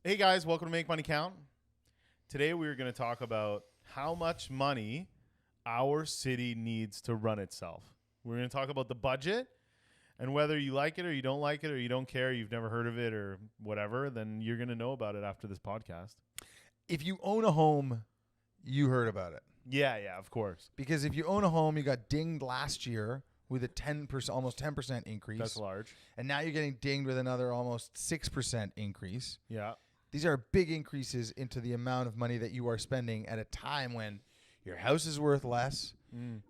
Hey guys, welcome to Make Money Count. Today we're going to talk about how much money our city needs to run itself. We're going to talk about the budget and whether you like it or you don't like it or you don't care, you've never heard of it or whatever, then you're going to know about it after this podcast. If you own a home, you heard about it. Yeah, of course. Because if you own a home, you got dinged last year with a 10%, almost 10% increase. That's large. And now you're getting dinged with another almost 6% increase. Yeah. These are big increases into the amount of money that you are spending at a time when your house is worth less,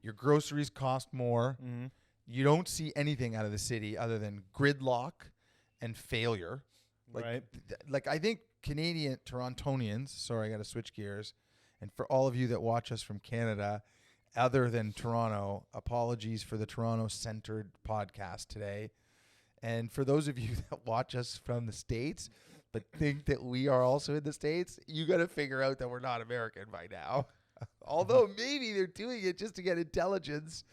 your groceries cost more, you don't see anything out of the city other than gridlock and failure. Like I think Canadian Torontonians, sorry, I got to switch gears, and for all of you that watch us from Canada, other than Toronto, apologies for the Toronto-centered podcast today. And for those of you that watch us from the States, but think that we are also in the States, you got to figure out that we're not American by now. Although maybe they're doing it just to get intelligence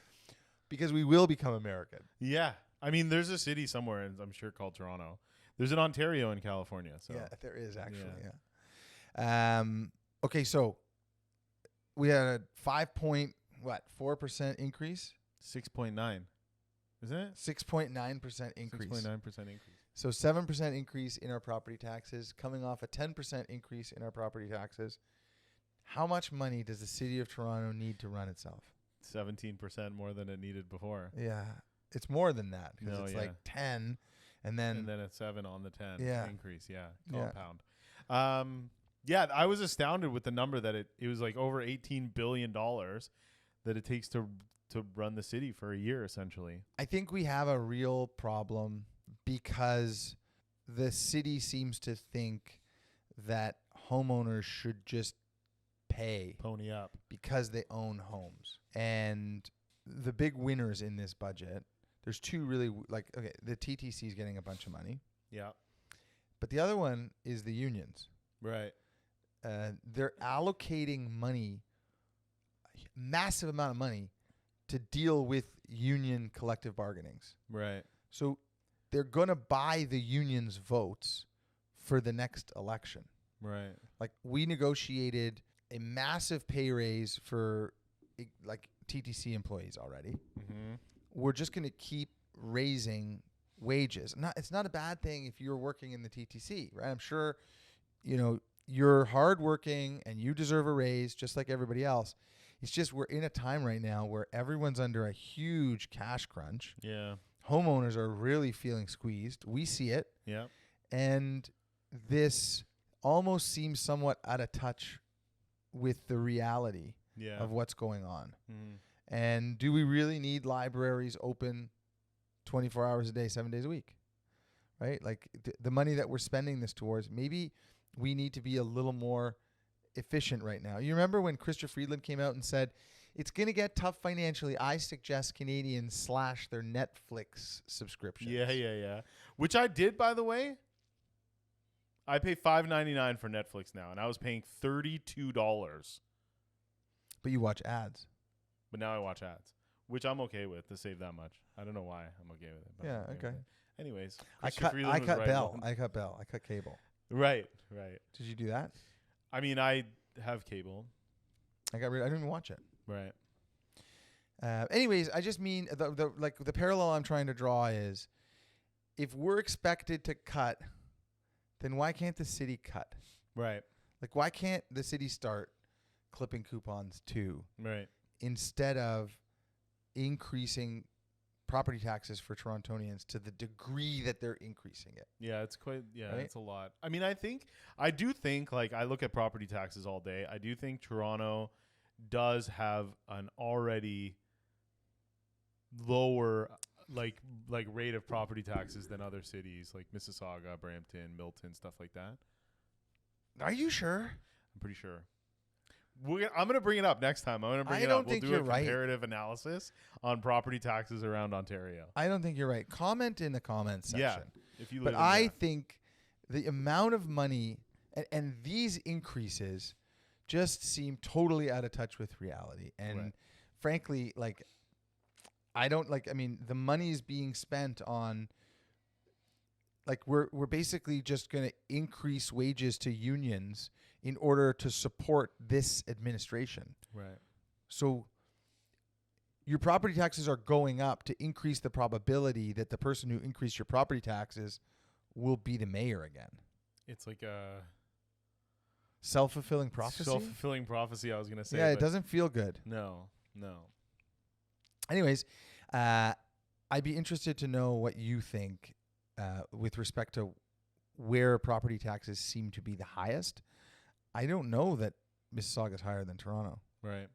because we will become American. Yeah. I mean, there's a city somewhere, I'm sure, called Toronto. There's an Ontario in California. So. Yeah, there is actually, yeah. Okay, so we had a 4% increase? 6.9. Isn't it? 6.9% increase. 6.9% increase. So 7% increase in our property taxes, coming off a 10% increase in our property taxes. How much money does the city of Toronto need to run itself? 17% more than it needed before. Yeah, it's more than that because it's like 10, and then a 7 on the 10 increase. Yeah, compound. Yeah, I was astounded with the number that it was like over $18 billion that it takes to run the city for a year, essentially. I think we have a real problem because the city seems to think that homeowners should just pony up because they own homes. And the big winners in this budget, there's two really the TTC is getting a bunch of money. Yeah. But the other one is the unions. Right. They're allocating money, massive amount of money, to deal with union collective bargainings. Right. So they're going to buy the union's votes for the next election. Right. Like we negotiated a massive pay raise for like TTC employees already. Mm-hmm. We're just going to keep raising wages. It's not a bad thing if you're working in the TTC, right? I'm sure, you're hardworking and you deserve a raise just like everybody else. It's just we're in a time right now where everyone's under a huge cash crunch. Yeah. Homeowners are really feeling squeezed. We see it. Yeah. And this almost seems somewhat out of touch with the reality of what's going on. Mm. And do we really need libraries open 24 hours a day, 7 days a week? Right? Like the money that we're spending this towards, maybe we need to be a little more efficient right now. You remember when Christopher Friedland came out and said, it's going to get tough financially. I suggest Canadians slash their Netflix subscriptions. Yeah. Which I did, by the way. I pay $5.99 for Netflix now, and I was paying $32. But you watch ads. But now I watch ads, which I'm okay with to save that much. I don't know why I'm okay with it. But Yeah, okay. Anyways, I cut Bell. I cut cable. Right. Did you do that? I mean, I have cable. I didn't even watch it. Right. Anyways, I just mean the parallel I'm trying to draw is if we're expected to cut, then why can't the city cut? Right. Like why can't the city start clipping coupons too? Right. Instead of increasing property taxes for Torontonians to the degree that they're increasing it. Yeah, it's quite, right? It's a lot. I mean, I do think, like, I look at property taxes all day. I do think Toronto does have an already lower, like rate of property taxes than other cities, like Mississauga, Brampton, Milton, stuff like that. Are you sure? I'm pretty sure. I'm going to bring it up next time. I'm going to bring it up. We'll do a comparative analysis on property taxes around Ontario. I don't think you're right. Comment in the comments section. Yeah, if you live but I think the amount of money and these increases just seem totally out of touch with reality. And frankly, like, the money is being spent on like we're basically just going to increase wages to unions in order to support this administration. Right. So your property taxes are going up to increase the probability that the person who increased your property taxes will be the mayor again. It's like a Self-fulfilling prophecy? self-fulfilling prophecy, I was going to say. Yeah, it but doesn't feel good. No. Anyways, I'd be interested to know what you think with respect to where property taxes seem to be the highest. I don't know that Mississauga is higher than Toronto. Right.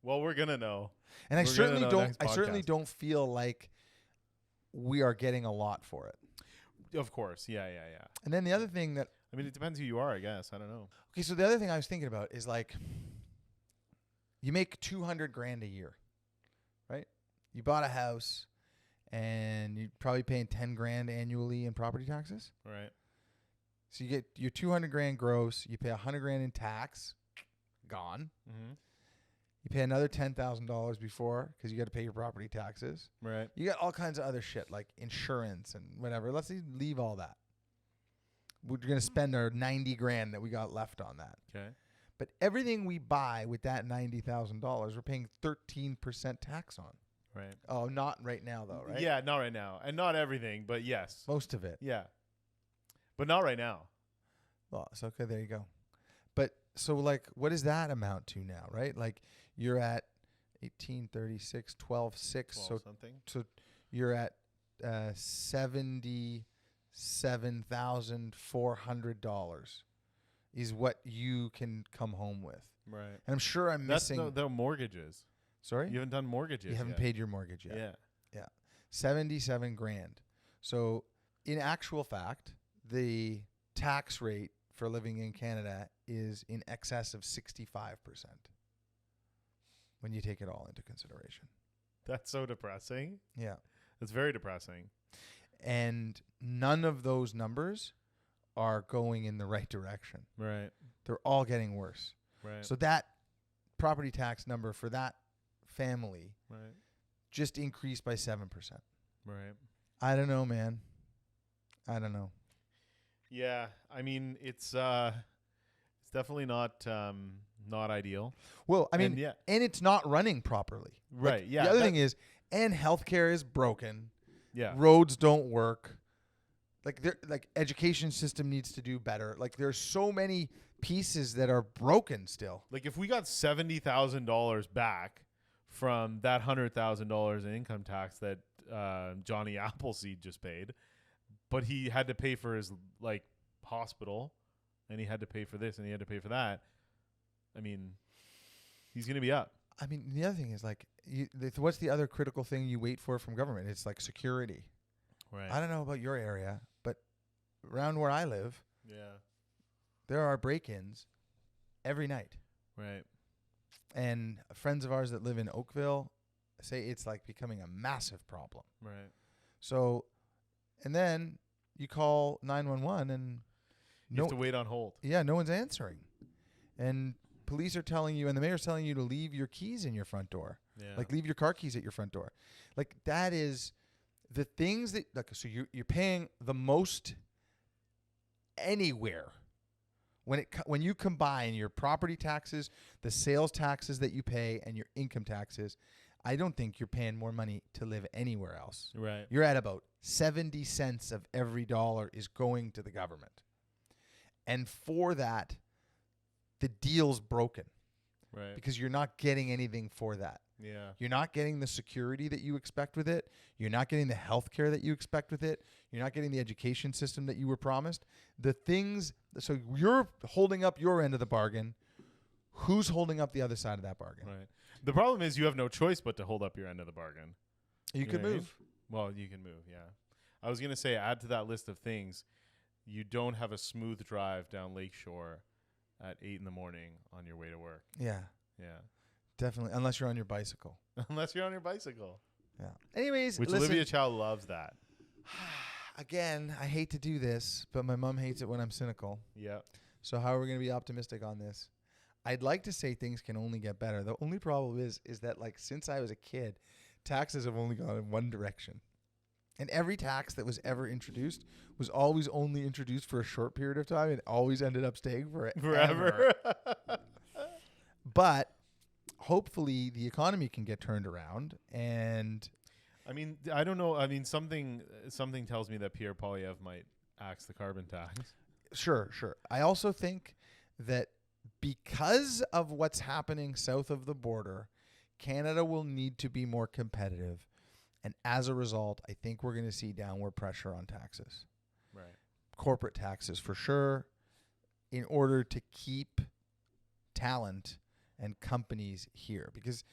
Well, we're going to know. And I We're certainly gonna know don't next I certainly podcast. don't feel like we are getting a lot for it. Of course. Yeah. And then the other thing that I mean, it depends who you are, I guess. I don't know. okay, so the other thing I was thinking about is like you make $200,000 a year, right? You bought a house and you're probably paying $10,000 annually in property taxes. Right. So you get your $200,000 gross, you pay $100,000 in tax, gone. Mm-hmm. You pay another $10,000 before because you got to pay your property taxes. Right. You got all kinds of other shit like insurance and whatever. Let's leave all that. We're going to spend our $90,000 that we got left on that. Okay. But everything we buy with that $90,000, we're paying 13% tax on. Right. Oh, not right now though, right? Yeah, not right now. And not everything, but yes. Most of it. Yeah. But not right now. Well, so okay, there you go. But so like what does that amount to now, right? Like you're at 1836 12.6 so something. you're at $77,400 is what you can come home with. Right. And I'm sure I'm That's missing the mortgages. Sorry? You haven't done mortgages. You haven't yet. paid your mortgage yet. Yeah. 77 grand. So in actual fact, the tax rate for living in Canada is in excess of 65% when you take it all into consideration. That's so depressing. Yeah. That's very depressing. And none of those numbers are going in the right direction. Right. They're all getting worse. Right. So that property tax number for that family right. just increased by 7%. Right. I don't know, man. I don't know. Yeah. I mean, it's definitely not ideal. Well, I mean, And yeah. and it's not running properly. Right. Like, Yeah. The other thing is, and healthcare is broken. Yeah. Roads don't work. Like education system needs to do better. Like there's so many pieces that are broken still. Like if we got $70,000 back from that $100,000 in income tax that Johnny Appleseed just paid, but he had to pay for his like hospital, and he had to pay for this, and he had to pay for that. I mean, he's gonna be up. I mean, the other thing is like, what's the other critical thing you wait for from government? It's like security. Right. I don't know about your area, but around where I live, Yeah. there are break-ins every night. Right. And friends of ours that live in Oakville say it's like becoming a massive problem. Right. So, and then you call 911 and You have to wait on hold. no one's answering. And police are telling you, and the mayor's telling you to leave your keys in your front door. Yeah. Like leave your car keys at your front door. Like that is the things that, like, so you're paying the most anywhere. When you combine your property taxes, the sales taxes that you pay, and your income taxes, I don't think you're paying more money to live anywhere else. Right. You're at about 70 cents of every dollar is going to the government. And for that, the deal's broken Right. because you're not getting anything for that. Yeah. You're not getting the security that you expect with it. You're not getting the health care that you expect with it. You're not getting the education system that you were promised. So you're holding up your end of the bargain. Who's holding up the other side of that bargain? Right. The problem is you have no choice but to hold up your end of the bargain. You could know what I mean? move. Well, you can move, yeah. I was going to say, add to that list of things, you don't have a smooth drive down Lakeshore at 8 in the morning on your way to work. Yeah, Yeah. definitely. Unless you're on your bicycle. Unless you're on your bicycle. Yeah. Anyways, Which listen, Olivia Chow loves that. again, I hate to do this, but my mom hates it when I'm cynical. Yeah. So how are we going to be optimistic on this? I'd like to say things can only get better. The only problem is that like since I was a kid, taxes have only gone in one direction. And every tax that was ever introduced was always only introduced for a short period of time and always ended up staying forever. But hopefully the economy can get turned around. And I mean, I don't know. I mean, something tells me that Pierre Poilievre might axe the carbon tax. Sure. I also think that because of what's happening south of the border, Canada will need to be more competitive. And as a result, I think we're going to see downward pressure on taxes. Right. Corporate taxes for sure, in order to keep talent and companies here. Because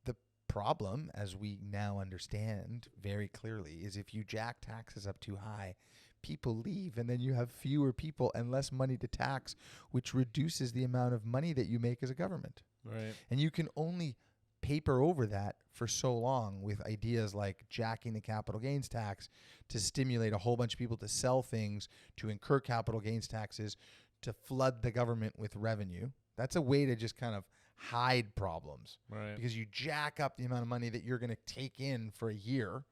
the problem, as we now understand very clearly, is if you jack taxes up too high, people leave, and then you have fewer people and less money to tax, which reduces the amount of money that you make as a government. Right. And you can only paper over that for so long with ideas like jacking the capital gains tax to stimulate a whole bunch of people to sell things, to incur capital gains taxes, to flood the government with revenue. That's a way to just kind of hide problems. Right. Because you jack up the amount of money that you're going to take in for a year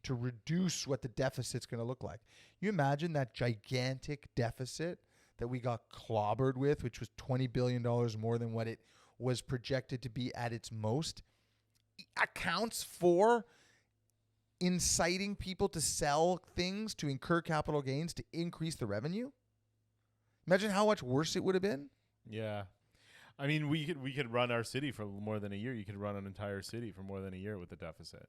to reduce what the deficit's going to look like. You imagine that gigantic deficit that we got clobbered with, which was $20 billion more than what it was projected to be at its most, accounts for inciting people to sell things, to incur capital gains, to increase the revenue. Imagine how much worse it would have been. Yeah. I mean, we could run our city for more than a year. You could run an entire city for more than a year with the deficit.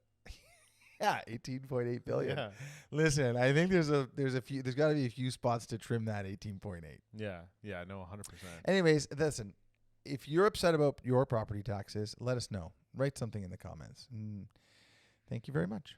Yeah, 18.8 billion. Yeah. Listen, I think there's got to be a few spots to trim that 18.8. Yeah. No, 100%. Anyways, listen, if you're upset about your property taxes, let us know. Write something in the comments. Thank you very much.